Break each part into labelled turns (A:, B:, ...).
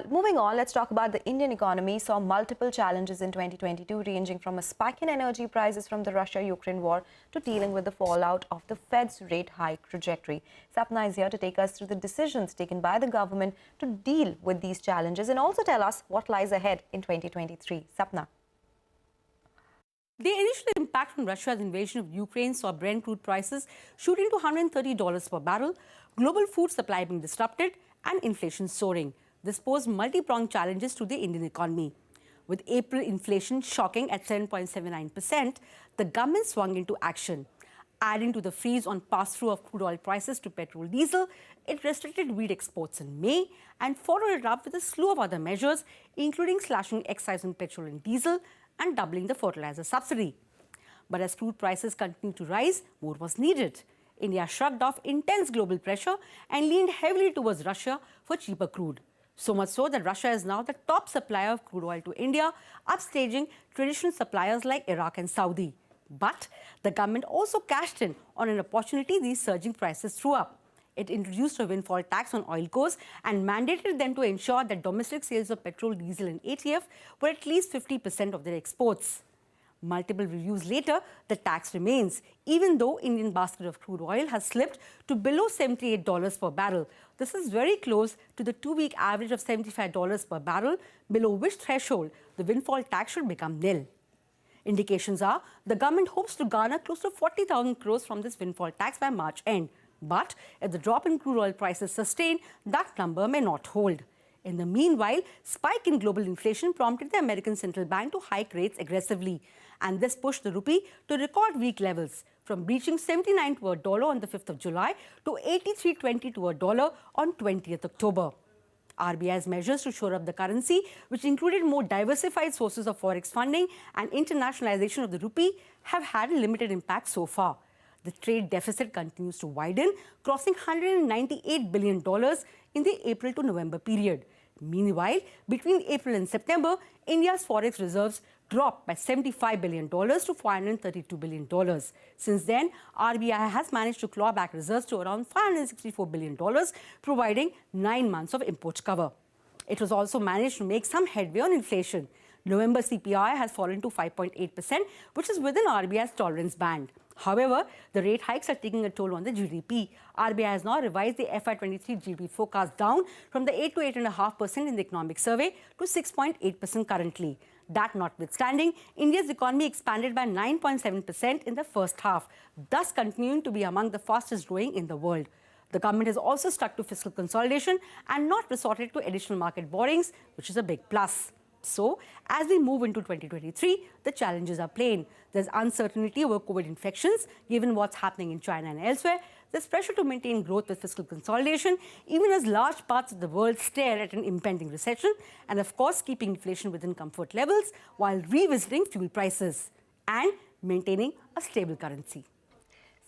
A: Moving on, let's talk about the Indian economy. Saw multiple challenges in 2022, ranging from a spike in energy prices from the Russia-Ukraine war to dealing with the fallout of the Fed's rate hike trajectory. Sapna is here to take us through the decisions taken by the government to deal with these challenges and also tell us what lies ahead in 2023. Sapna.
B: The initial impact from Russia's invasion of Ukraine saw Brent crude prices shooting to $130 per barrel, global food supply being disrupted, and inflation soaring. This posed multi-pronged challenges to the Indian economy. With April inflation shocking at 7.79%, the government swung into action. Adding to the freeze on pass-through of crude oil prices to petrol diesel, it restricted wheat exports in May and followed it up with a slew of other measures, including slashing excise on petrol and diesel and doubling the fertilizer subsidy. But as crude prices continued to rise, more was needed. India shrugged off intense global pressure and leaned heavily towards Russia for cheaper crude. So much so that Russia is now the top supplier of crude oil to India, upstaging traditional suppliers like Iraq and Saudi. But the government also cashed in on an opportunity these surging prices threw up. It introduced a windfall tax on oil cos and mandated them to ensure that domestic sales of petrol, diesel and ATF were at least 50% of their exports. Multiple reviews later, the tax remains, even though Indian basket of crude oil has slipped to below $78 per barrel. This is very close to the two-week average of $75 per barrel, below which threshold the windfall tax should become nil. Indications are the government hopes to garner close to 40,000 crores from this windfall tax by March end. But if the drop in crude oil prices sustain, that number may not hold. In the meanwhile, spike in global inflation prompted the American central bank to hike rates aggressively. And this pushed the rupee to record weak levels, from breaching 79 to a dollar on the 5th of July to 83.20 to a dollar on 20th October. RBI's measures to shore up the currency, which included more diversified sources of forex funding and internationalization of the rupee, have had a limited impact so far. The trade deficit continues to widen, crossing $198 billion in the April to November period. Meanwhile, between April and September, India's forex reserves dropped by $75 billion to $432 billion. Since then, RBI has managed to claw back reserves to around $564 billion, providing 9 months of import cover. It was also managed to make some headway on inflation. November CPI has fallen to 5.8%, which is within RBI's tolerance band. However, the rate hikes are taking a toll on the GDP. RBI has now revised the FY23 GDP forecast down from the 8 to 8.5% in the economic survey to 6.8% currently. That notwithstanding, India's economy expanded by 9.7% in the first half, thus continuing to be among the fastest growing in the world. The government has also stuck to fiscal consolidation and not resorted to additional market borrowings, which is a big plus. So, as we move into 2023, the challenges are plain. There's uncertainty over COVID infections, given what's happening in China and elsewhere. There's pressure to maintain growth with fiscal consolidation, even as large parts of the world stare at an impending recession, and of course, keeping inflation within comfort levels while revisiting fuel prices and maintaining a stable currency.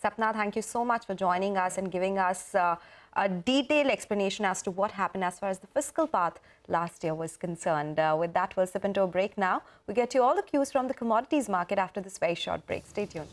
A: Sapna, thank you so much for joining us and giving us a detailed explanation as to what happened as far as the fiscal path last year was concerned. With that, we'll slip into a break now. We get you all the cues from the commodities market after this very short break. Stay tuned.